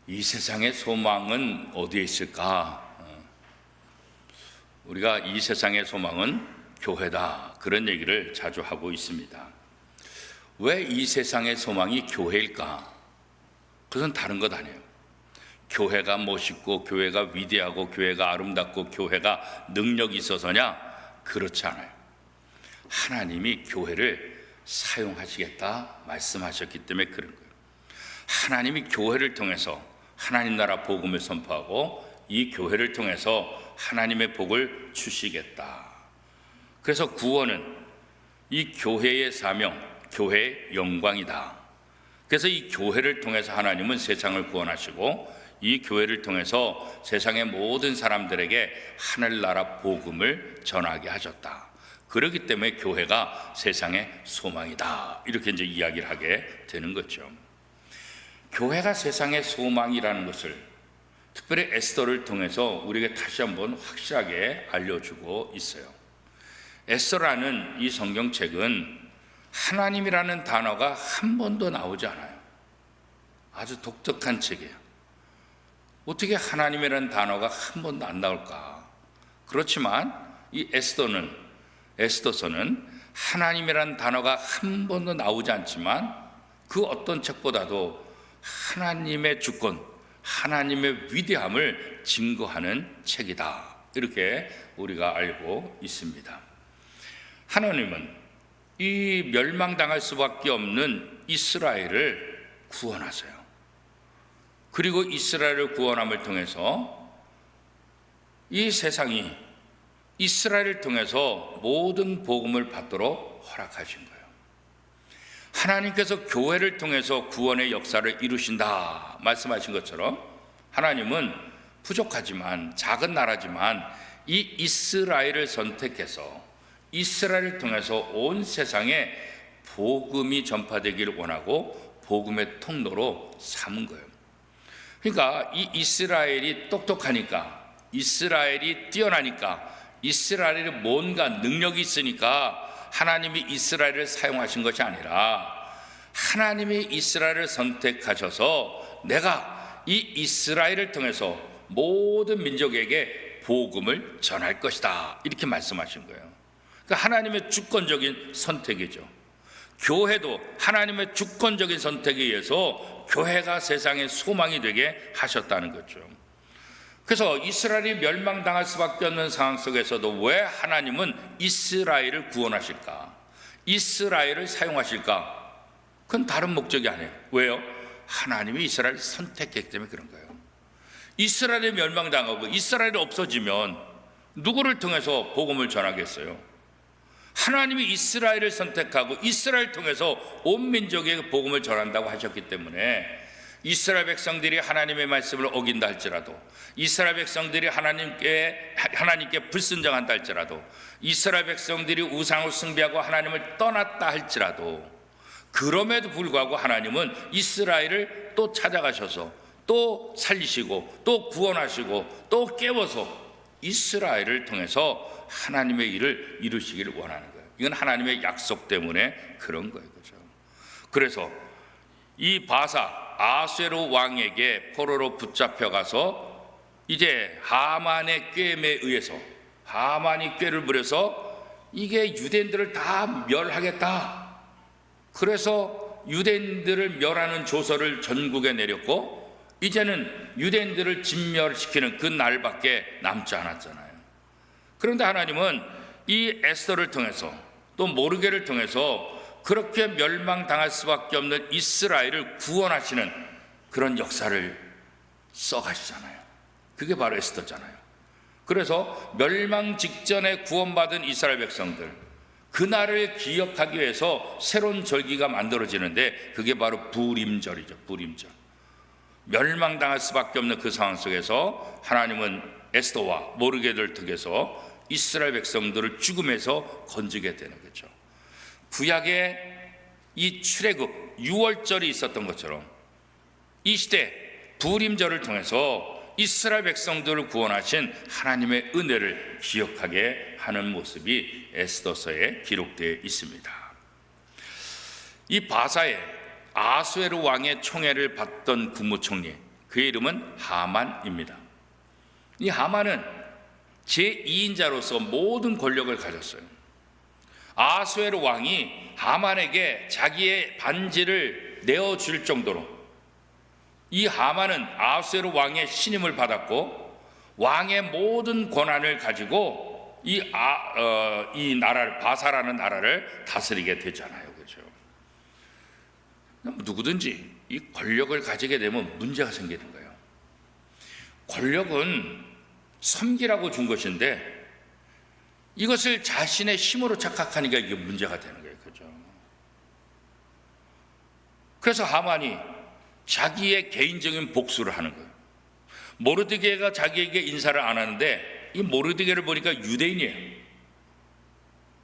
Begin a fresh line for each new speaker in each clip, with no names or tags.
이 세상의 소망은 어디에 있을까? 우리가 이 세상의 소망은 교회다, 그런 얘기를 자주 하고 있습니다. 왜 이 세상의 소망이 교회일까? 그것은 다른 것 아니에요. 교회가 멋있고 교회가 위대하고 교회가 아름답고 교회가 능력이 있어서냐? 그렇지 않아요. 하나님이 교회를 사용하시겠다 말씀하셨기 때문에 그런 거예요. 하나님이 교회를 통해서 하나님 나라 복음을 선포하고 이 교회를 통해서 하나님의 복을 주시겠다. 그래서 구원은 이 교회의 사명, 교회의 영광이다. 그래서 이 교회를 통해서 하나님은 세상을 구원하시고 이 교회를 통해서 세상의 모든 사람들에게 하늘나라 복음을 전하게 하셨다. 그렇기 때문에 교회가 세상의 소망이다, 이렇게 이제 이야기를 하게 되는 거죠. 교회가 세상의 소망이라는 것을 특별히 에스더를 통해서 우리에게 다시 한번 확실하게 알려주고 있어요. 에스더라는 이 성경책은 하나님이라는 단어가 한 번도 나오지 않아요. 아주 독특한 책이에요. 어떻게 하나님이라는 단어가 한 번도 안 나올까? 그렇지만 이 에스더서는 하나님이라는 단어가 한 번도 나오지 않지만 그 어떤 책보다도 하나님의 주권, 하나님의 위대함을 증거하는 책이다, 이렇게 우리가 알고 있습니다. 하나님은 이 멸망당할 수밖에 없는 이스라엘을 구원하세요. 그리고 이스라엘을 구원함을 통해서 이 세상이 이스라엘을 통해서 모든 복음을 받도록 허락하신 거예요. 하나님께서 교회를 통해서 구원의 역사를 이루신다 말씀하신 것처럼 하나님은 부족하지만 작은 나라지만 이 이스라엘을 선택해서 이스라엘을 통해서 온 세상에 복음이 전파되기를 원하고 복음의 통로로 삼은 거예요. 그러니까 이 이스라엘이 똑똑하니까, 이스라엘이 뛰어나니까, 이스라엘이 뭔가 능력이 있으니까 하나님이 이스라엘을 사용하신 것이 아니라 하나님이 이스라엘을 선택하셔서 내가 이 이스라엘을 통해서 모든 민족에게 복음을 전할 것이다, 이렇게 말씀하신 거예요. 그러니까 하나님의 주권적인 선택이죠. 교회도 하나님의 주권적인 선택에 의해서 교회가 세상의 소망이 되게 하셨다는 거죠. 그래서 이스라엘이 멸망당할 수밖에 없는 상황 속에서도 왜 하나님은 이스라엘을 구원하실까? 이스라엘을 사용하실까? 그건 다른 목적이 아니에요. 왜요? 하나님이 이스라엘을 선택했기 때문에 그런 거예요. 이스라엘이 멸망당하고 이스라엘이 없어지면 누구를 통해서 복음을 전하겠어요? 하나님이 이스라엘을 선택하고 이스라엘을 통해서 온 민족에게 복음을 전한다고 하셨기 때문에 이스라엘 백성들이 하나님의 말씀을 어긴다 할지라도, 이스라엘 백성들이 하나님께 불순종한다 할지라도, 이스라엘 백성들이 우상을 숭배하고 하나님을 떠났다 할지라도, 그럼에도 불구하고 하나님은 이스라엘을 또 찾아가셔서 또 살리시고 또 구원하시고 또 깨워서 이스라엘을 통해서 하나님의 일을 이루시기를 원하는 거예요. 이건 하나님의 약속 때문에 그런 거예요. 그렇죠? 그래서 이 바사 아수에로 왕에게 포로로 붙잡혀가서 이제 하만의 꾀임에 의해서, 하만이 꾀를 부려서 이게 유대인들을 다 멸하겠다, 그래서 유대인들을 멸하는 조서를 전국에 내렸고 이제는 유대인들을 진멸시키는 그 날밖에 남지 않았잖아요. 그런데 하나님은 이 에스더를 통해서 또 모르게를 통해서 그렇게 멸망당할 수밖에 없는 이스라엘을 구원하시는 그런 역사를 써가시잖아요. 그게 바로 에스더잖아요. 그래서 멸망 직전에 구원받은 이스라엘 백성들, 그날을 기억하기 위해서 새로운 절기가 만들어지는데 그게 바로 부림절이죠. 부림절. 멸망당할 수밖에 없는 그 상황 속에서 하나님은 에스더와 모르게를 통해서 이스라엘 백성들을 죽음에서 건지게 되는 거죠. 구약에 이 출애굽 6월절이 있었던 것처럼 이 시대 부림절을 통해서 이스라엘 백성들을 구원하신 하나님의 은혜를 기억하게 하는 모습이 에스더서에 기록되어 있습니다. 이 바사에 아수에르 왕의 총애를 받던 국무총리, 그의 이름은 하만입니다. 이 하만은 제2인자로서 모든 권력을 가졌어요. 아수에르 왕이 하만에게 자기의 반지를 내어줄 정도로 이 하만은 아수에르 왕의 신임을 받았고 왕의 모든 권한을 가지고 이 나라를, 바사라는 나라를 다스리게 됐잖아요. 그렇죠? 누구든지 이 권력을 가지게 되면 문제가 생기는 거예요. 권력은 섬기라고 준 것인데 이것을 자신의 힘으로 착각하니까 이게 문제가 되는 거예요. 그렇죠? 그래서 하만이 자기의 개인적인 복수를 하는 거예요. 모르드게가 자기에게 인사를 안 하는데 이 모르드게를 보니까 유대인이에요.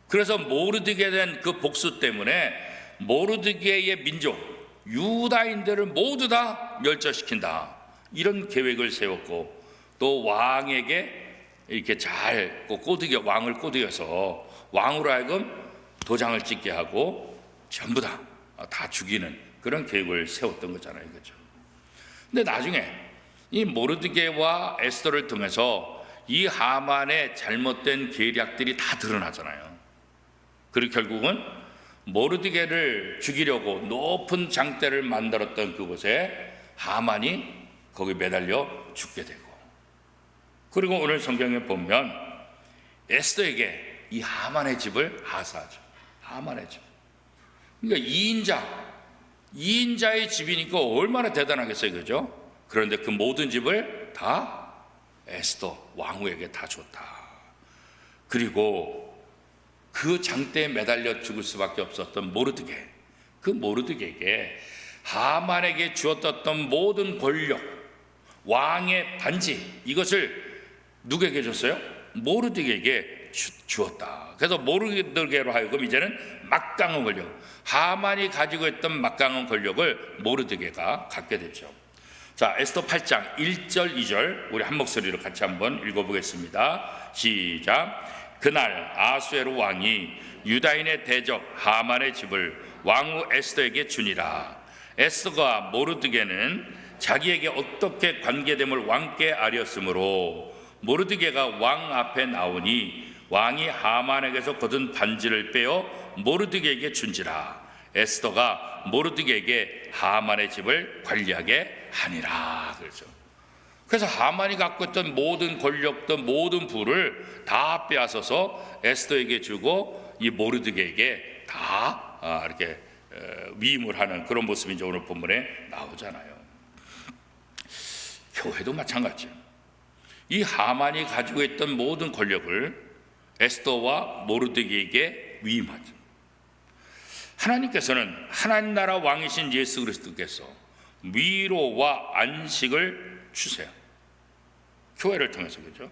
그래서 모르드게에 대한 그 복수 때문에 모르드게의 민족 유다인들을 모두 다 멸절시킨다, 이런 계획을 세웠고, 또 왕에게 이렇게 잘 왕을 꼬드겨서 왕으로 하여금 도장을 찍게 하고 전부 다 죽이는 그런 계획을 세웠던 거잖아요. 그렇죠? 근데 나중에 이 모르드게와 에스더를 통해서 이 하만의 잘못된 계략들이 다 드러나잖아요. 그리고 결국은 모르드게를 죽이려고 높은 장대를 만들었던 그곳에 하만이 거기 매달려 죽게 되고, 그리고 오늘 성경에 보면 에스더에게 이 하만의 집을 하사하죠. 하만의 집. 그러니까 2인자의 집이니까 얼마나 대단하겠어요. 그죠? 그런데 그 모든 집을 다 에스더 왕후에게 다 줬다. 그리고 그 장대에 매달려 죽을 수밖에 없었던 모르드게, 그 모르드게에게 하만에게 주었던 모든 권력, 왕의 반지, 이것을 누구에게 줬어요? 모르드게에게 주었다. 그래서 모르드게로 하여금 이제는 막강한 권력, 하만이 가지고 있던 막강한 권력을 모르드게가 갖게 됐죠. 자, 에스더 8장 1절 2절 우리 한 목소리로 같이 한번 읽어보겠습니다. 시작. 그날 아수에르 왕이 유다인의 대적 하만의 집을 왕후 에스더에게 주니라. 에스더가 모르드게는 자기에게 어떻게 관계됨을 왕께 아뢰었으므로 모르드게가 왕 앞에 나오니 왕이 하만에게서 거둔 반지를 빼어 모르드게에게 준지라. 에스더가 모르드게에게 하만의 집을 관리하게 하니라. 그래서 하만이 갖고 있던 모든 권력도 모든 부를 다 빼앗아서 에스더에게 주고 이 모르드게에게 다 이렇게 위임을 하는 그런 모습이 이제 오늘 본문에 나오잖아요. 교회도 마찬가지예요. 이 하만이 가지고 있던 모든 권력을 에스더와 모르드게에게 위임하죠. 하나님께서는 하나님 나라 왕이신 예수 그리스도께서 위로와 안식을 주세요. 교회를 통해서. 그죠?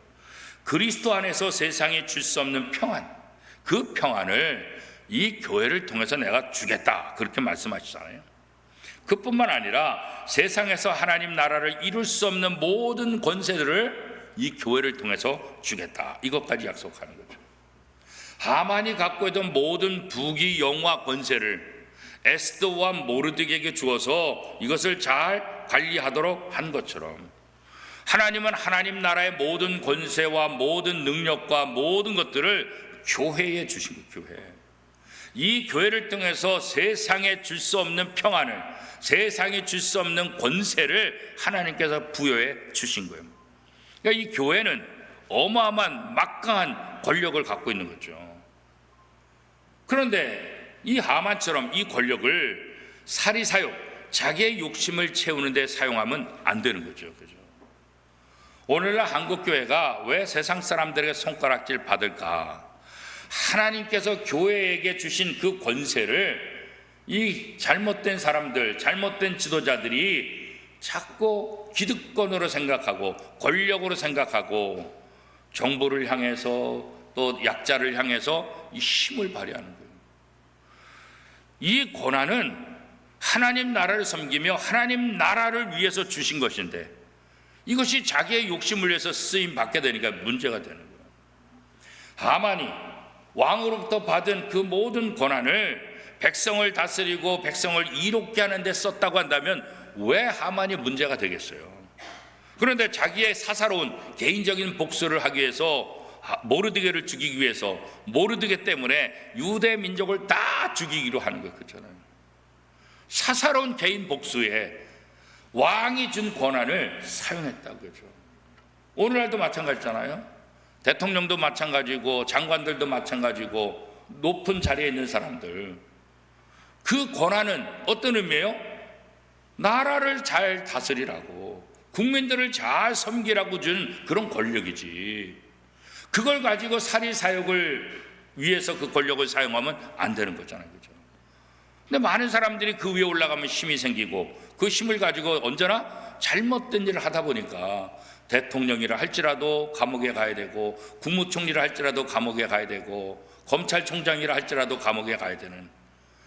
그리스도 안에서 세상에 줄 수 없는 평안, 그 평안을 이 교회를 통해서 내가 주겠다, 그렇게 말씀하시잖아요. 그뿐만 아니라 세상에서 하나님 나라를 이룰 수 없는 모든 권세들을 이 교회를 통해서 주겠다, 이것까지 약속하는 거죠. 하만이 갖고 있던 모든 부귀 영화 권세를 에스더와 모르드게에게 주어서 이것을 잘 관리하도록 한 것처럼, 하나님은 하나님 나라의 모든 권세와 모든 능력과 모든 것들을 교회에 주신 거예요. 교회. 이 교회를 통해서 세상에 줄 수 없는 평안을, 세상에 줄 수 없는 권세를 하나님께서 부여해 주신 거예요. 그러니까 이 교회는 어마어마한 막강한 권력을 갖고 있는 거죠. 그런데 이 하만처럼 이 권력을 사리사욕, 자기의 욕심을 채우는 데 사용하면 안 되는 거죠. 그죠? 오늘날 한국교회가 왜 세상 사람들에게 손가락질 받을까? 하나님께서 교회에게 주신 그 권세를 이 잘못된 사람들, 잘못된 지도자들이 자꾸 기득권으로 생각하고 권력으로 생각하고 정부를 향해서 또 약자를 향해서 이 힘을 발휘하는 거예요. 이 권한은 하나님 나라를 섬기며 하나님 나라를 위해서 주신 것인데 이것이 자기의 욕심을 위해서 쓰임 받게 되니까 문제가 되는 거예요. 하만이 왕으로부터 받은 그 모든 권한을 백성을 다스리고 백성을 이롭게 하는 데 썼다고 한다면 왜 하만이 문제가 되겠어요? 그런데 자기의 사사로운 개인적인 복수를 하기 위해서, 모르드게를 죽이기 위해서, 모르드게 때문에 유대 민족을 다 죽이기로 하는 거 그렇잖아요. 사사로운 개인 복수에 왕이 준 권한을 사용했다고 그러죠. 오늘날도 마찬가지잖아요. 대통령도 마찬가지고 장관들도 마찬가지고 높은 자리에 있는 사람들, 그 권한은 어떤 의미예요? 나라를 잘 다스리라고, 국민들을 잘 섬기라고 준 그런 권력이지, 그걸 가지고 사리사욕을 위해서 그 권력을 사용하면 안 되는 거잖아요. 그죠? 근데 많은 사람들이 그 위에 올라가면 힘이 생기고 그 힘을 가지고 언제나 잘못된 일을 하다 보니까 대통령이라 할지라도 감옥에 가야 되고, 국무총리라 할지라도 감옥에 가야 되고, 검찰총장이라 할지라도 감옥에 가야 되는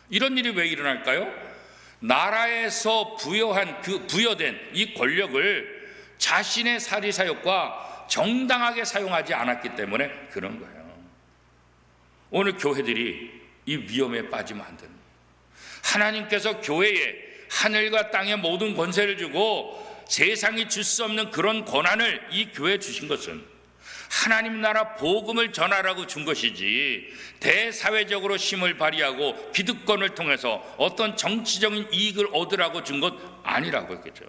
이런 일이 왜 일어날까요? 나라에서 부여된 이 권력을 자신의 사리사욕과 정당하게 사용하지 않았기 때문에 그런 거예요. 오늘 교회들이 이 위험에 빠지면 안 됩니다. 하나님께서 교회에 하늘과 땅의 모든 권세를 주고 세상이 줄 수 없는 그런 권한을 이 교회에 주신 것은 하나님 나라 복음을 전하라고 준 것이지, 대사회적으로 힘을 발휘하고 기득권을 통해서 어떤 정치적인 이익을 얻으라고 준 것 아니라고 했겠죠.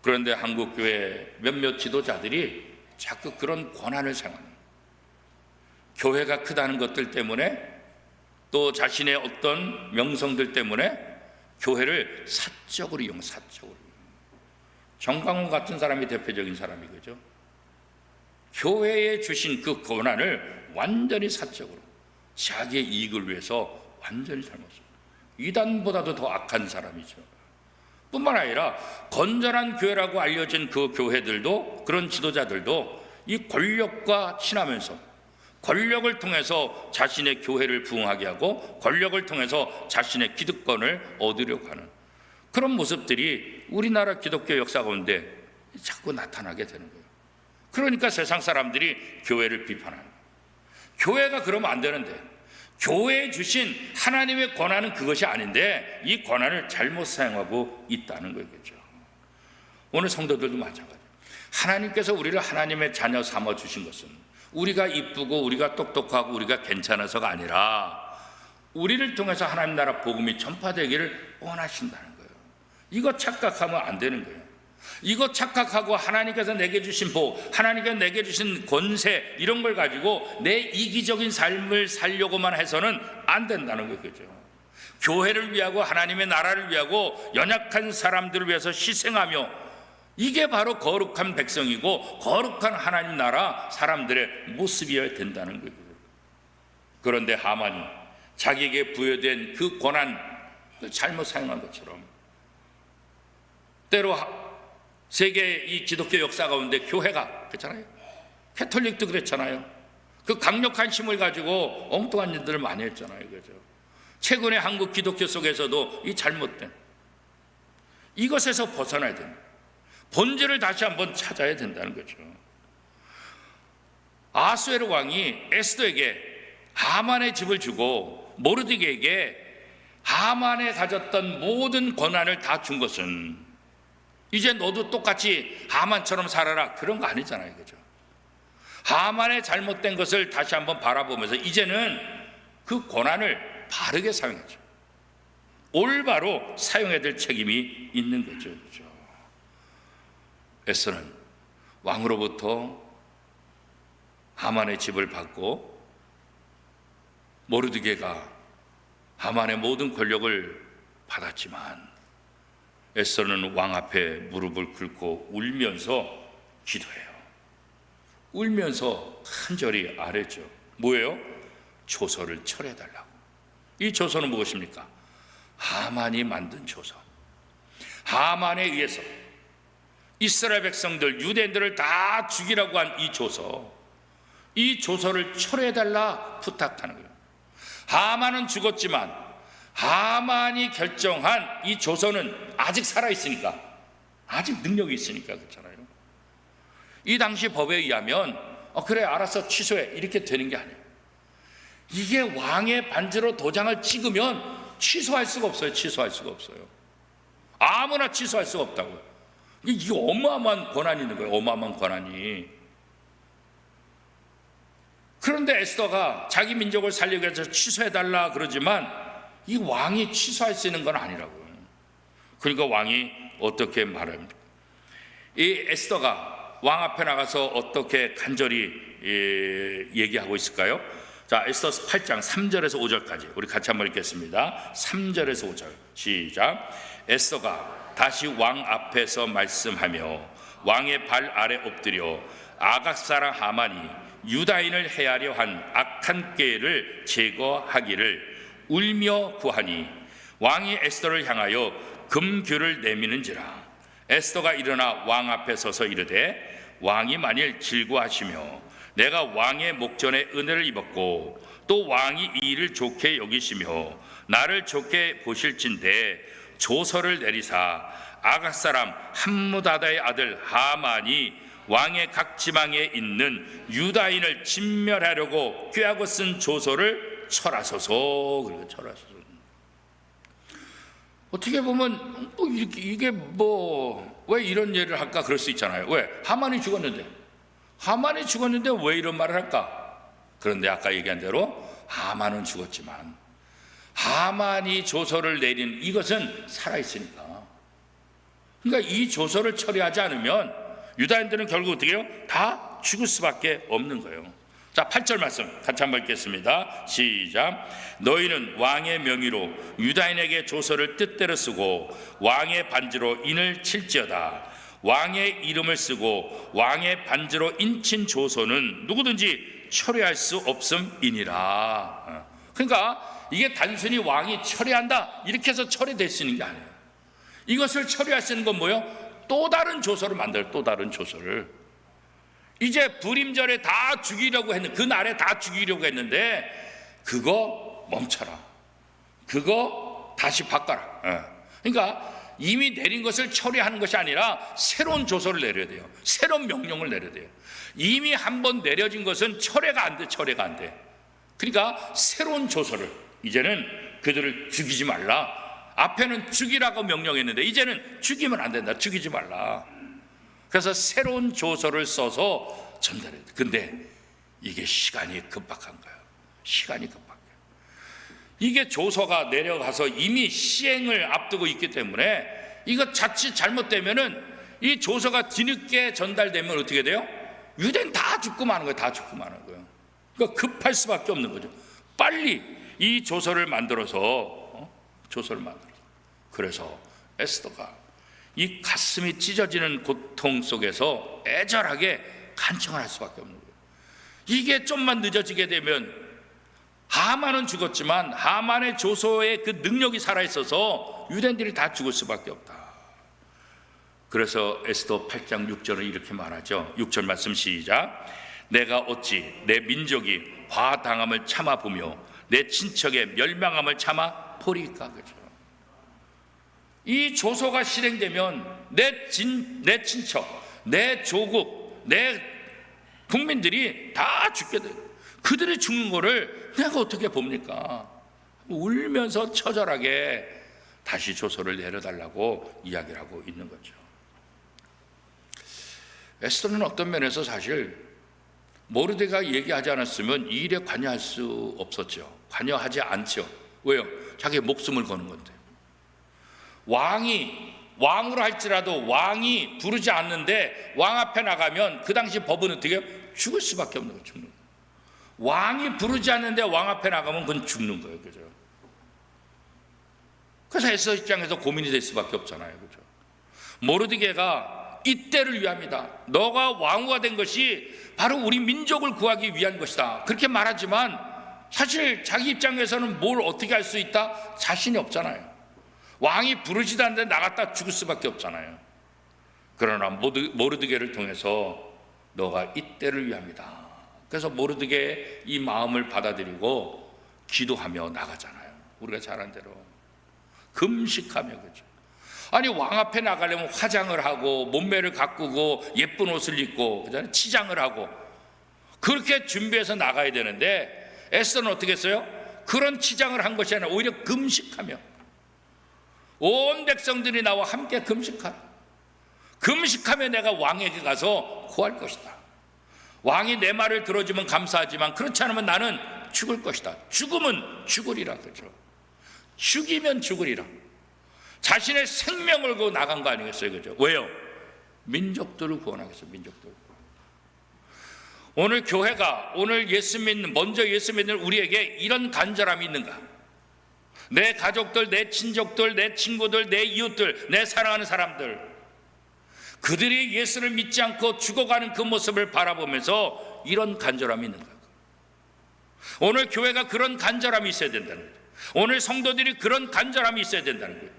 그런데 한국교회 몇몇 지도자들이 자꾸 그런 권한을 사용합니다. 교회가 크다는 것들 때문에, 또 자신의 어떤 명성들 때문에 교회를 사적으로 사적으로. 정광훈 같은 사람이 대표적인 사람이 그죠. 교회에 주신 그 권한을 완전히 사적으로 자기의 이익을 위해서 완전히 잘못했습니다. 이단보다도 더 악한 사람이죠. 뿐만 아니라 건전한 교회라고 알려진 그 교회들도, 그런 지도자들도 이 권력과 친하면서 권력을 통해서 자신의 교회를 부흥하게 하고 권력을 통해서 자신의 기득권을 얻으려고 하는 그런 모습들이 우리나라 기독교 역사 가운데 자꾸 나타나게 되는 거예요. 그러니까 세상 사람들이 교회를 비판하는 거예요. 교회가 그러면 안 되는데, 교회에 주신 하나님의 권한은 그것이 아닌데 이 권한을 잘못 사용하고 있다는 거겠죠. 오늘 성도들도 마찬가지예요. 하나님께서 우리를 하나님의 자녀 삼아 주신 것은 우리가 이쁘고 우리가 똑똑하고 우리가 괜찮아서가 아니라 우리를 통해서 하나님 나라 복음이 전파되기를 원하신다는 거예요. 이거 착각하면 안 되는 거예요. 이거 착각하고 하나님께서 내게 주신 복, 하나님께서 내게 주신 권세, 이런 걸 가지고 내 이기적인 삶을 살려고만 해서는 안 된다는 거죠. 교회를 위하고 하나님의 나라를 위하고 연약한 사람들을 위해서 희생하며, 이게 바로 거룩한 백성이고 거룩한 하나님 나라 사람들의 모습이어야 된다는 거예요. 그런데 하만이 자기에게 부여된 그 권한을 잘못 사용한 것처럼, 때로 세계 이 기독교 역사 가운데 교회가 그렇잖아요. 캐톨릭도 그랬잖아요. 그 강력한 힘을 가지고 엉뚱한 일들을 많이 했잖아요. 그죠? 최근에 한국 기독교 속에서도 이 잘못된 이것에서 벗어나야 됩니다. 본질을 다시 한번 찾아야 된다는 거죠. 아수에르 왕이 에스더에게 하만의 집을 주고 모르드게에게 하만에 가졌던 모든 권한을 다 준 것은 이제 너도 똑같이 하만처럼 살아라, 그런 거 아니잖아요. 그죠? 하만의 잘못된 것을 다시 한번 바라보면서 이제는 그 권한을 바르게 사용하죠. 올바로 사용해야 될 책임이 있는 거죠. 그죠? 에스더는 왕으로부터 하만의 집을 받고 모르드게가 하만의 모든 권력을 받았지만 에스더는 왕 앞에 무릎을 꿇고 울면서 기도해요. 울면서 간절히 아뢰죠. 뭐예요? 조서를 철회해달라고. 이 조서는 무엇입니까? 하만이 만든 조서. 하만에 의해서 이스라엘 백성들, 유대인들을 다 죽이라고 한 이 조서, 이 조서를 철회해달라 부탁하는 거예요. 하만은 죽었지만 하만이 결정한 이 조서는 아직 살아있으니까, 아직 능력이 있으니까 그렇잖아요. 이 당시 법에 의하면 그래 알아서 취소해 이렇게 되는 게 아니에요. 이게 왕의 반지로 도장을 찍으면 취소할 수가 없어요. 취소할 수가 없어요. 아무나 취소할 수가 없다고요. 이게 어마어마한 권한이 있는 거예요. 어마어마한 권한이. 그런데 에스더가 자기 민족을 살리기 위해서 취소해달라 그러지만 이 왕이 취소할 수 있는 건 아니라고요. 그러니까 왕이 어떻게 말합니까? 이 에스더가 왕 앞에 나가서 어떻게 간절히 얘기하고 있을까요? 자, 에스더 8장 3절에서 5절까지 우리 같이 한번 읽겠습니다. 3절에서 5절 시작. 에스더가 다시 왕 앞에서 말씀하며 왕의 발 아래 엎드려 아각 사람 하만이 유다인을 해하려 한 악한 꾀를 제거하기를 울며 구하니 왕이 에스더를 향하여 금규를 내미는지라. 에스더가 일어나 왕 앞에 서서 이르되 왕이 만일 질구하시며 내가 왕의 목전에 은혜를 입었고 또 왕이 이 일을 좋게 여기시며 나를 좋게 보실진대 조서를 내리사 아각 사람 함무다다의 아들 하만이 왕의 각 지방에 있는 유다인을 진멸하려고 꾀하고 쓴 조서를 철하소서. 그리고 철하소서. 어떻게 보면 이게 왜 이런 예를 할까 그럴 수 있잖아요. 왜? 하만이 죽었는데 왜 이런 말을 할까? 그런데 아까 얘기한 대로 하만은 죽었지만 하만이 조서를 내린 이것은 살아있으니까. 그러니까 이 조서를 처리하지 않으면 유다인들은 결국 어떻게 해요? 다 죽을 수밖에 없는 거예요. 자, 8절 말씀 같이 한번 읽겠습니다. 시작. 너희는 왕의 명의로 유다인에게 조서를 뜻대로 쓰고 왕의 반지로 인을 칠지어다. 왕의 이름을 쓰고 왕의 반지로 인친 조서는 누구든지 처리할 수 없음이니라. 그러니까 이게 단순히 왕이 처리한다 이렇게 해서 처리될 수 있는 게 아니에요. 이것을 처리할 수 있는 건 뭐예요? 또 다른 조서를 만들어요. 또 다른 조서를. 이제 불임절에 다 죽이려고 했는데, 그날에 다 죽이려고 했는데 그거 멈춰라. 그거 다시 바꿔라. 그러니까 이미 내린 것을 처리하는 것이 아니라 새로운 조서를 내려야 돼요. 새로운 명령을 내려야 돼요. 이미 한번 내려진 것은 철회가 안 돼. 그러니까 새로운 조서를, 이제는 그들을 죽이지 말라. 앞에는 죽이라고 명령했는데 이제는 죽이면 안 된다. 죽이지 말라. 그래서 새로운 조서를 써서 전달해야 돼. 근데 이게 시간이 급박한 거예요. 시간이 급박해요. 이게 조서가 내려가서 이미 시행을 앞두고 있기 때문에 이거 자칫 잘못되면은 이 조서가 뒤늦게 전달되면 어떻게 돼요? 유대인 다 죽고 마는 거예요. 다 죽고 마는 거예요. 그러니까 급할 수밖에 없는 거죠. 빨리 이 조서를 만들어서 그래서 에스더가 이 가슴이 찢어지는 고통 속에서 애절하게 간청을 할 수밖에 없는 거예요. 이게 좀만 늦어지게 되면 하만은 죽었지만 하만의 조서의 그 능력이 살아있어서 유대인들이 다 죽을 수밖에 없다. 그래서 에스더 8장 6절은 이렇게 말하죠. 6절 말씀 시작. 내가 어찌 내 민족이 과당함을 참아보며 내 친척의 멸망함을 참아 보리까. 그죠? 이 조서가 실행되면 내 친척, 내 조국, 내 국민들이 다 죽게 돼요. 그들이 죽는 거를 내가 어떻게 봅니까? 울면서 처절하게 다시 조서를 내려달라고 이야기를 하고 있는 거죠. 에스더는 어떤 면에서 사실 모르드게가 얘기하지 않았으면 이 일에 관여할 수 없었죠. 관여하지 않죠. 왜요? 자기 목숨을 거는 건데. 왕으로 할지라도 왕이 부르지 않는데 왕 앞에 나가면 그 당시 법은 어떻게 해요? 죽을 수밖에 없는 거예요. 죽는 거예요. 왕이 부르지 않는데 왕 앞에 나가면 그건 죽는 거예요. 그죠? 그래서 에스더 입장에서 고민이 될 수밖에 없잖아요. 그죠? 모르드게가 이때를 위함이다. 너가 왕후가 된 것이 바로 우리 민족을 구하기 위한 것이다. 그렇게 말하지만 사실 자기 입장에서는 뭘 어떻게 할 수 있다? 자신이 없잖아요. 왕이 부르지도 않는데 나갔다 죽을 수밖에 없잖아요. 그러나 모르드게를 통해서 너가 이때를 위함이다. 그래서 모르드게의 이 마음을 받아들이고 기도하며 나가잖아요. 우리가 잘 아는 대로 금식하며. 그죠? 아니 왕 앞에 나가려면 화장을 하고 몸매를 가꾸고 예쁜 옷을 입고 그잖아요. 치장을 하고 그렇게 준비해서 나가야 되는데 에스더는 어떻게 했어요? 그런 치장을 한 것이 아니라 오히려 금식하며 온 백성들이 나와 함께 금식하라. 금식하며 내가 왕에게 가서 구할 것이다. 왕이 내 말을 들어주면 감사하지만 그렇지 않으면 나는 죽을 것이다. 죽으면 죽으리라. 그죠? 죽이면 죽으리라. 자신의 생명을 걸고 나간 거 아니겠어요? 그죠? 왜요? 민족들을 구원하겠어요. 민족들. 오늘 교회가, 오늘 먼저 예수 믿는 우리에게 이런 간절함이 있는가? 내 가족들, 내 친족들, 내 친구들, 내 이웃들, 내 사랑하는 사람들, 그들이 예수를 믿지 않고 죽어가는 그 모습을 바라보면서 이런 간절함이 있는가? 오늘 교회가 그런 간절함이 있어야 된다는 거예요. 오늘 성도들이 그런 간절함이 있어야 된다는 거예요.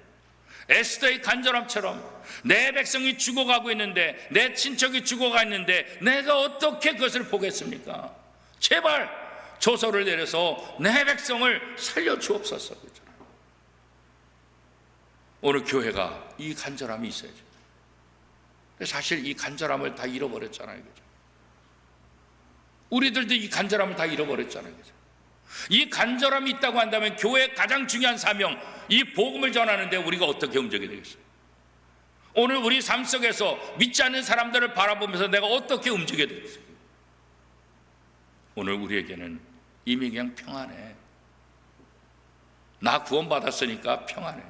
에스더의 간절함처럼 내 백성이 죽어가고 있는데, 내 친척이 죽어가 있는데 내가 어떻게 그것을 보겠습니까? 제발 조서를 내려서 내 백성을 살려주옵소서. 오늘 교회가 이 간절함이 있어야죠. 사실 이 간절함을 다 잃어버렸잖아요. 그죠? 우리들도 이 간절함을 다 잃어버렸잖아요. 그죠? 이 간절함이 있다고 한다면 교회의 가장 중요한 사명, 이 복음을 전하는데 우리가 어떻게 움직여야 되겠어요? 오늘 우리 삶 속에서 믿지 않는 사람들을 바라보면서 내가 어떻게 움직여야 되겠어요? 오늘 우리에게는 이미 그냥 평안해. 나 구원받았으니까 평안해.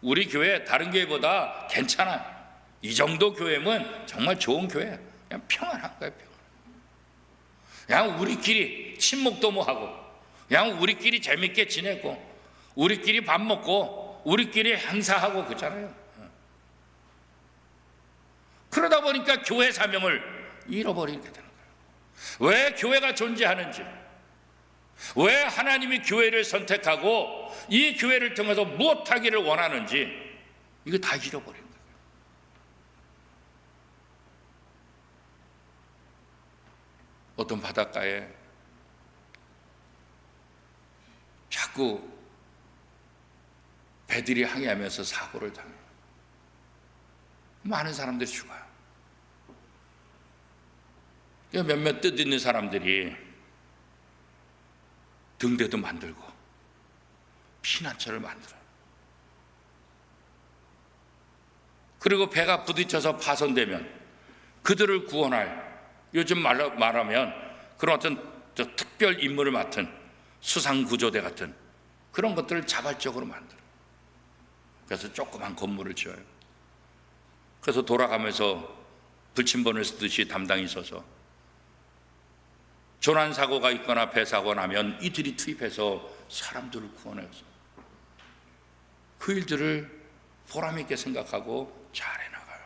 우리 교회 다른 교회보다 괜찮아. 이 정도 교회면 정말 좋은 교회야. 그냥 평안한 거야. 그냥 우리끼리 친목도 뭐 하고, 그냥 우리끼리 재밌게 지내고, 우리끼리 밥 먹고, 우리끼리 행사하고 그렇잖아요. 그러다 보니까 교회 사명을 잃어버리게 되는 거예요. 왜 교회가 존재하는지, 왜 하나님이 교회를 선택하고 이 교회를 통해서 무엇하기를 원하는지, 이거 다 잃어버린 거예요. 어떤 바닷가에 자꾸 배들이 항해하면서 사고를 당해요. 많은 사람들이 죽어요. 몇몇 뜻 있는 사람들이 등대도 만들고 피난처를 만들어요. 그리고 배가 부딪혀서 파손되면 그들을 구원할, 요즘 말하면 그런 어떤 특별 임무를 맡은 수상구조대 같은 그런 것들을 자발적으로 만들어요. 그래서 조그만 건물을 지어요. 그래서 돌아가면서 불침번을 쓰듯이 담당이 서서 조난사고가 있거나 배사고가 나면 이들이 투입해서 사람들을 구원해서 그 일들을 보람있게 생각하고 잘 해나가요.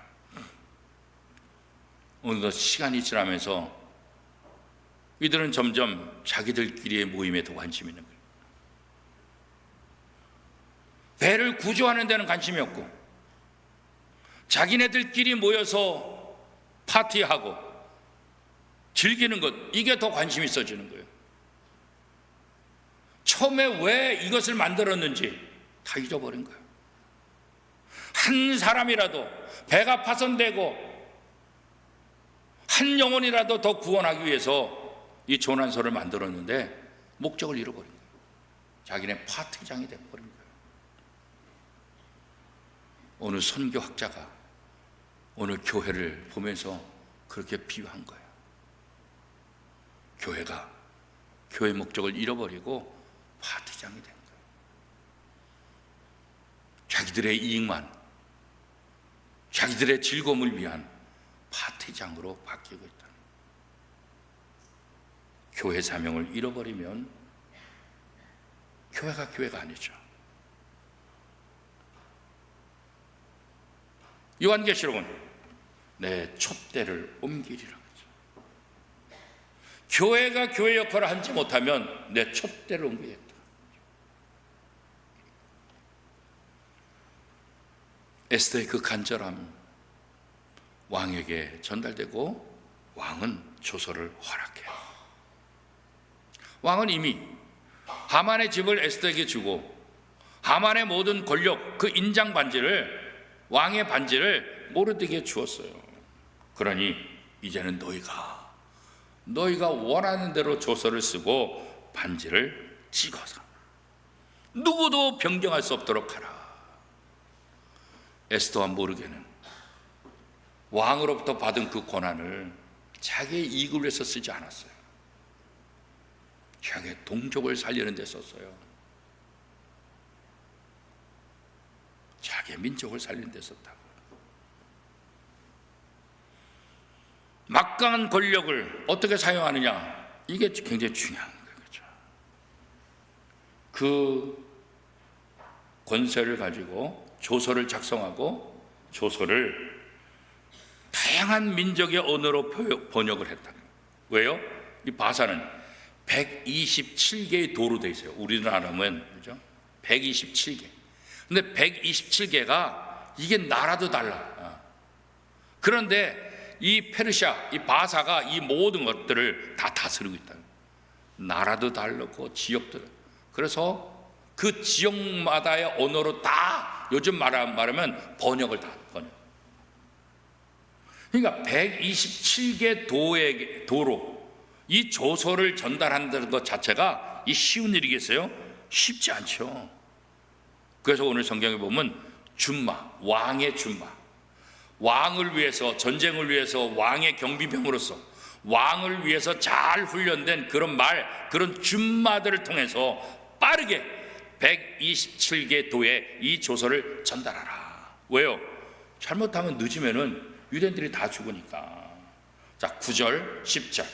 오늘도 시간이 지나면서 이들은 점점 자기들끼리의 모임에 더 관심이 있는 거예요. 배를 구조하는 데는 관심이 없고 자기네들끼리 모여서 파티하고 즐기는 것, 이게 더 관심이 있어지는 거예요. 처음에 왜 이것을 만들었는지 다 잊어버린 거예요. 한 사람이라도 배가 파손되고 한 영혼이라도 더 구원하기 위해서 이 조난소를 만들었는데 목적을 잃어버린 거예요. 자기네 파티장이 돼버린 거예요. 오늘 선교학자가 오늘 교회를 보면서 그렇게 비유한 거예요. 교회가 교회 목적을 잃어버리고 파티장이 된 거예요. 자기들의 이익만, 자기들의 즐거움을 위한 파티장으로 바뀌고 있다. 교회 사명을 잃어버리면 교회가 아니죠. 요한계시록은 내 촛대를 옮기리라. 교회가 교회 역할을 하지 못하면 내 촛대를 옮기겠다. 에스더의 그 간절함 왕에게 전달되고 왕은 조서를 허락해요. 왕은 이미 하만의 집을 에스더에게 주고 하만의 모든 권력, 그 인장 반지를, 왕의 반지를 모르드게에 주었어요. 그러니 이제는 너희가 원하는 대로 조서를 쓰고 반지를 찍어서 누구도 변경할 수 없도록 하라. 에스더와 모르게는 왕으로부터 받은 그 고난을 자기의 이익을 위해서 쓰지 않았어요. 자기의 동족을 살리는 데 썼어요. 자기의 민족을 살리는 데 썼다고. 막강한 권력을 어떻게 사용하느냐, 이게 굉장히 중요한 거예요. 그렇죠? 그 권세를 가지고 조서를 작성하고 조서를 다양한 민족의 언어로 번역을 했다. 왜요? 이 바사는 127개의 도로 되어 있어요. 우리나라면 그죠? 127개. 근데 127개가 이게 나라도 달라. 그런데 이 페르시아, 이 바사가 이 모든 것들을 다 다스리고 있다. 나라도 다르고 지역도. 그래서 그 지역마다의 언어로 다 요즘 말하면 번역을 다 번역. 그러니까 127개 도로 이 조서를 전달한다는 것 자체가 이 쉬운 일이겠어요? 쉽지 않죠. 그래서 오늘 성경에 보면 준마, 왕의 준마, 왕을 위해서, 전쟁을 위해서 왕의 경비병으로서 왕을 위해서 잘 훈련된 그런 준마들을 통해서 빠르게 127개 도에 이 조서를 전달하라. 왜요? 잘못하면 늦으면은 유대인들이 다 죽으니까. 자, 9절, 10절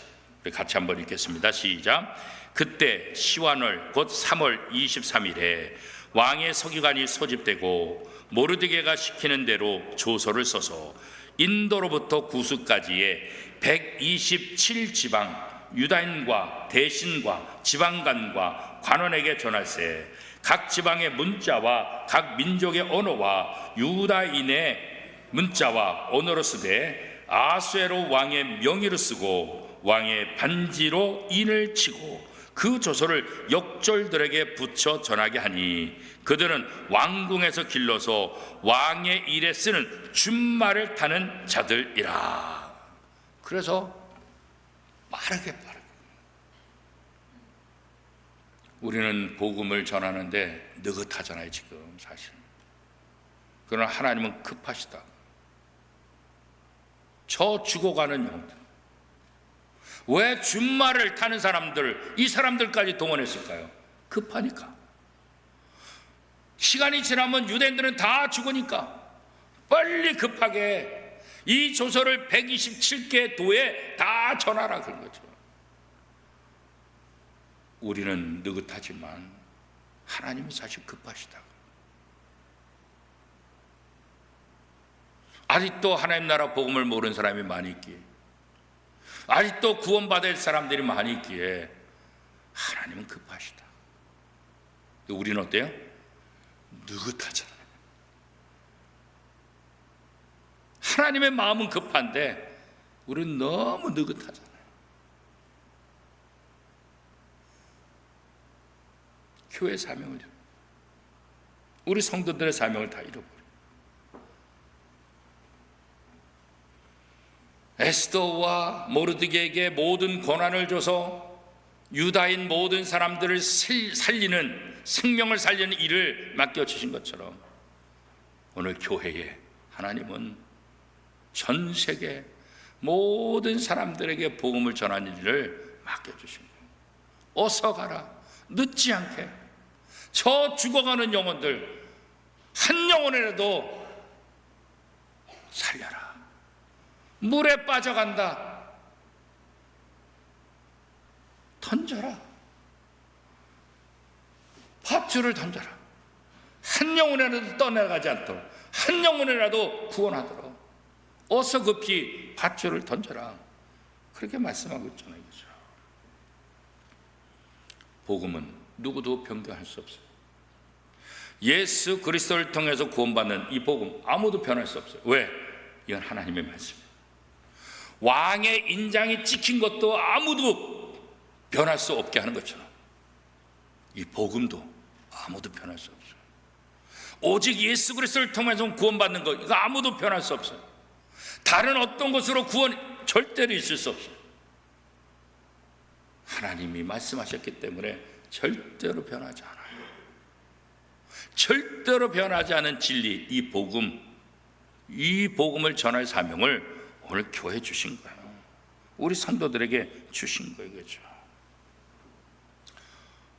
우리 같이 한번 읽겠습니다. 시작. 그때 시완월 곧 3월 23일에 왕의 서기관이 소집되고 모르드게가 시키는 대로 조서를 써서 인도로부터 구스까지의 127지방 유다인과 대신과 지방관과 관원에게 전할세. 각 지방의 문자와 각 민족의 언어와 유다인의 문자와 언어로 쓰되 아수에로 왕의 명의로 쓰고 왕의 반지로 인을 치고 그 조서를 역졸들에게 붙여 전하게 하니 그들은 왕궁에서 길러서 왕의 일에 쓰는 준말을 타는 자들이라. 그래서 빠르게 우리는 복음을 전하는데 느긋하잖아요 지금 사실. 그러나 하나님은 급하시다. 저 죽어가는 영들, 왜 준말을 타는 사람들, 이 사람들까지 동원했을까요? 급하니까. 시간이 지나면 유대인들은 다 죽으니까 빨리 급하게 이 조서를 127개 도에 다 전하라 그런 거죠. 우리는 느긋하지만 하나님은 사실 급하시다. 아직도 하나님 나라 복음을 모르는 사람이 많이 있기에, 아직도 구원받을 사람들이 많이 있기에 하나님은 급하시다. 우리는 어때요? 느긋하잖아요. 하나님의 마음은 급한데 우리는 너무 느긋하잖아요. 교회 사명을, 우리 성도들의 사명을 다 잃어버려요. 에스더와 모르드게에게 모든 권한을 줘서 유다인 모든 사람들을 살리는, 생명을 살리는 일을 맡겨주신 것처럼 오늘 교회에 하나님은 전 세계 모든 사람들에게 복음을 전하는 일을 맡겨주신 거예요. 어서 가라, 늦지 않게. 저 죽어가는 영혼들 한 영혼이라도 살려라. 물에 빠져간다, 던져라. 밧줄을 던져라. 한 영혼이라도 떠나가지 않도록, 한 영혼이라도 구원하도록 어서 급히 밧줄을 던져라. 그렇게 말씀하고 있잖아요. 그렇죠? 복음은 누구도 변경할 수 없어요. 예수 그리스도를 통해서 구원받는 이 복음 아무도 변할 수 없어요. 왜? 이건 하나님의 말씀이에요. 왕의 인장이 찍힌 것도 아무도 변할 수 없게 하는 것처럼 이 복음도 아무도 변할 수 없어요. 오직 예수 그리스도를 통해서 구원받는 것, 이거 아무도 변할 수 없어요. 다른 어떤 것으로 구원 절대로 있을 수 없어요. 하나님이 말씀하셨기 때문에 절대로 변하지 않아요. 절대로 변하지 않은 진리, 이 복음, 이 복음을 전할 사명을 오늘 교회 주신 거예요. 우리 성도들에게 주신 거예요. 그렇죠?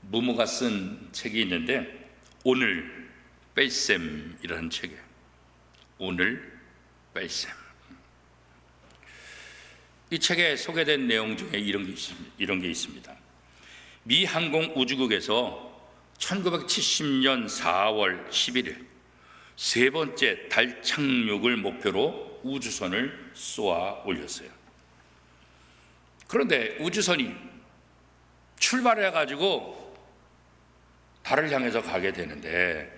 무무가 쓴 책이 있는데 오늘 뺄셈이라는 책이에요. 오늘 뺄셈. 이 책에 소개된 내용 중에 이런 게 있습니다. 미 항공우주국에서 1970년 4월 11일 세 번째 달 착륙을 목표로 우주선을 쏘아 올렸어요. 그런데 우주선이 출발해가지고 달을 향해서 가게 되는데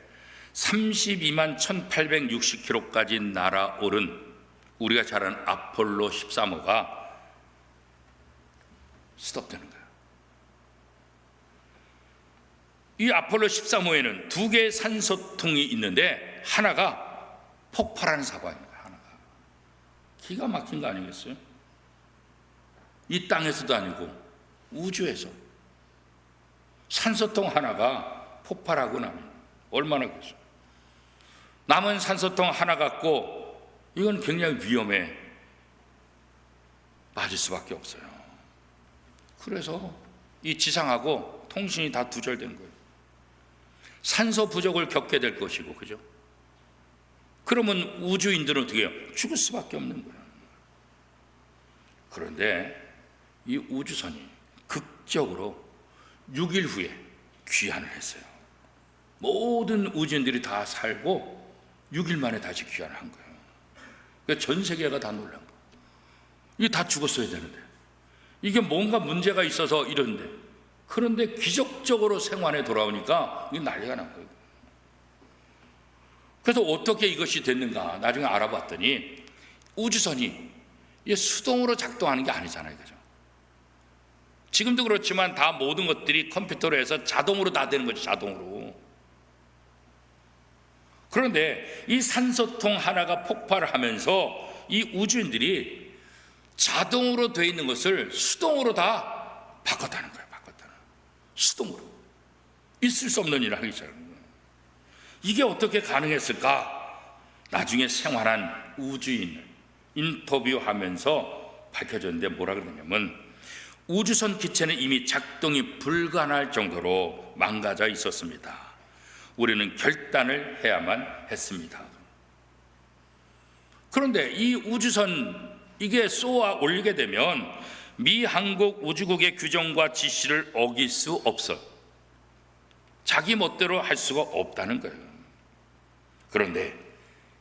32만 1860km까지 날아오른 우리가 잘 아는 아폴로 13호가 스톱되는 거예요. 이 아폴로 13호에는 두 개의 산소통이 있는데 하나가 폭발하는 사고입니다. 하나가 기가 막힌 거 아니겠어요? 이 땅에서도 아니고 우주에서 산소통 하나가 폭발하고 나면 얼마나 그렇죠? 남은 산소통 하나 갖고 이건 굉장히 위험에 빠질 수밖에 없어요. 그래서 이 지상하고 통신이 다 두절된 거예요. 산소 부족을 겪게 될 것이고, 그죠? 그러면 우주인들은 어떻게 해요? 죽을 수밖에 없는 거예요. 그런데 이 우주선이 극적으로 6일 후에 귀환을 했어요. 모든 우주인들이 다 살고 6일 만에 다시 귀환을 한 거예요. 그러니까 전 세계가 다 놀란 거예요. 이게 다 죽었어야 되는데, 이게 뭔가 문제가 있어서 이러는데, 그런데 기적적으로 생환에 돌아오니까 이게 난리가 난 거예요. 그래서 어떻게 이것이 됐는가 나중에 알아봤더니 우주선이 이게 수동으로 작동하는 게 아니잖아요. 그죠? 지금도 그렇지만 다 모든 것들이 컴퓨터로 해서 자동으로 다 되는 거죠. 자동으로. 그런데 이 산소통 하나가 폭발을 하면서 이 우주인들이 자동으로 되어 있는 것을 수동으로 다 바꿨다는 거예요. 바꿨다는. 수동으로. 있을 수 없는 일을 하기 시작한 거예요. 이게 어떻게 가능했을까? 나중에 생활한 우주인을 인터뷰하면서 밝혀졌는데 뭐라 그러냐면 우주선 기체는 이미 작동이 불가능할 정도로 망가져 있었습니다. 우리는 결단을 해야만 했습니다. 그런데 이 우주선 이게 쏘아 올리게 되면 미 한국 우주국의 규정과 지시를 어길 수 없어요. 자기 멋대로 할 수가 없다는 거예요. 그런데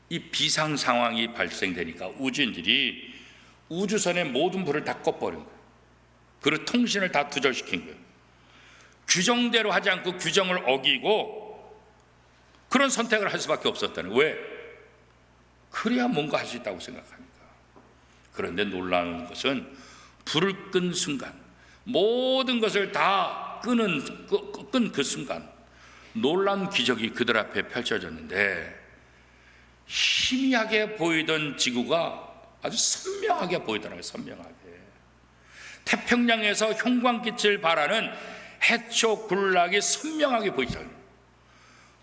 이 비상 상황이 발생되니까 우주인들이 우주선의 모든 불을 다 꺼버린 거예요. 그리고 통신을 다 두절시킨 거예요. 규정대로 하지 않고 규정을 어기고 그런 선택을 할 수밖에 없었다는 거예요. 왜? 그래야 뭔가 할 수 있다고 생각하니까. 그런데 놀라운 것은 불을 끈 순간 모든 것을 다 끈 그 순간 놀라운 기적이 그들 앞에 펼쳐졌는데 희미하게 보이던 지구가 아주 선명하게 보이더라고요. 선명하게. 태평양에서 형광빛을 발하는 해초 군락이 선명하게 보이잖아요.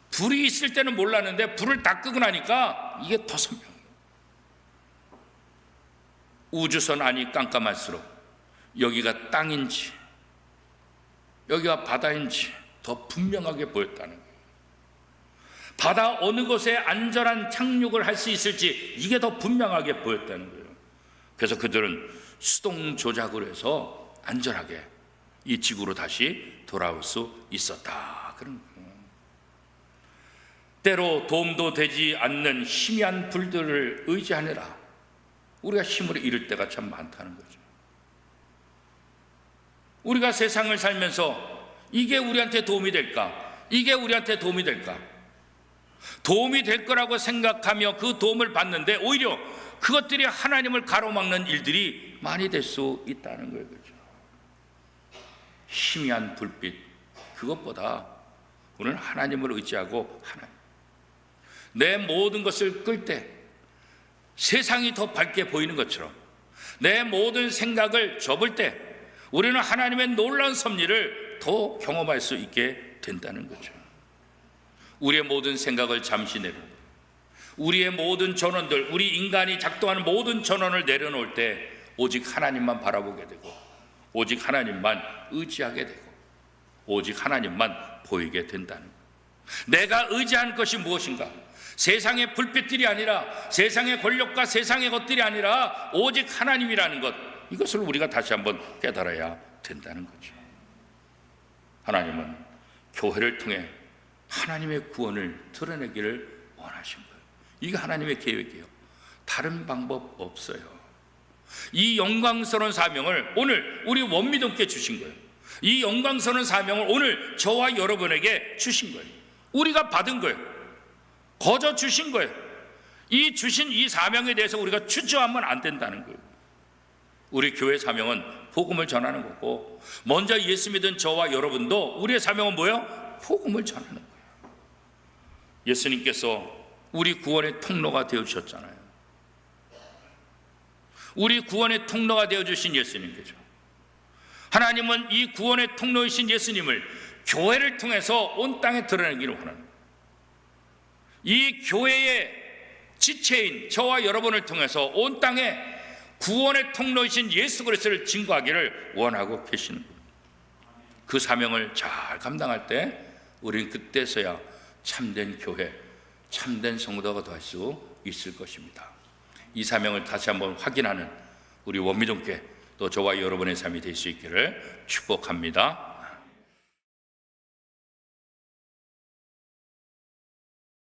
불이 있을 때는 몰랐는데 불을 다 끄고 나니까 이게 더 선명해요. 우주선 안이 깜깜할수록 여기가 땅인지 여기가 바다인지 더 분명하게 보였다는 거예요. 바다 어느 곳에 안전한 착륙을 할 수 있을지 이게 더 분명하게 보였다는 거예요. 그래서 그들은 수동 조작을 해서 안전하게 이 지구로 다시 돌아올 수 있었다. 그런 거예요. 때로 도움도 되지 않는 희미한 불들을 의지하느라 우리가 힘을 잃을 때가 참 많다는 거죠. 우리가 세상을 살면서 이게 우리한테 도움이 될까? 이게 우리한테 도움이 될까? 도움이 될 거라고 생각하며 그 도움을 받는데 오히려 그것들이 하나님을 가로막는 일들이 많이 될 수 있다는 거예요. 그렇죠? 희미한 불빛, 그것보다 우리는 하나님을 의지하고 내 모든 것을 끌 때 세상이 더 밝게 보이는 것처럼 내 모든 생각을 접을 때 우리는 하나님의 놀라운 섭리를 더 경험할 수 있게 된다는 거죠. 우리의 모든 생각을 잠시 내려 우리의 모든 전원들, 우리 인간이 작동하는 모든 전원을 내려놓을 때 오직 하나님만 바라보게 되고, 오직 하나님만 의지하게 되고, 오직 하나님만 보이게 된다는 거예요. 내가 의지한 것이 무엇인가? 세상의 불빛들이 아니라, 세상의 권력과 세상의 것들이 아니라 오직 하나님이라는 것, 이것을 우리가 다시 한번 깨달아야 된다는 거죠. 하나님은 교회를 통해 하나님의 구원을 드러내기를 원하신 거예요. 이게 하나님의 계획이에요. 다른 방법 없어요. 이 영광스러운 사명을 오늘 우리 원미동께 주신 거예요. 이 영광스러운 사명을 오늘 저와 여러분에게 주신 거예요. 우리가 받은 거예요. 거저 주신 거예요. 이 주신 이 사명에 대해서 우리가 주저하면 안 된다는 거예요. 우리 교회 사명은 복음을 전하는 거고, 먼저 예수 믿은 저와 여러분도 우리의 사명은 뭐예요? 복음을 전하는 거예요. 예수님께서 우리 구원의 통로가 되어주셨잖아요. 우리 구원의 통로가 되어주신 예수님께죠. 하나님은 이 구원의 통로이신 예수님을 교회를 통해서 온 땅에 드러내기를 원하는 거예요. 이 교회의 지체인 저와 여러분을 통해서 온 땅에 구원의 통로이신 예수 그리스도를 증거하기를 원하고 계시는 거예요. 그 사명을 잘 감당할 때 우리는 그때서야 참된 교회, 참된 성도가 될 수 있을 것입니다. 이 사명을 다시 한번 확인하는 우리 원미동교회, 또 저와 여러분의 삶이 될 수 있기를 축복합니다.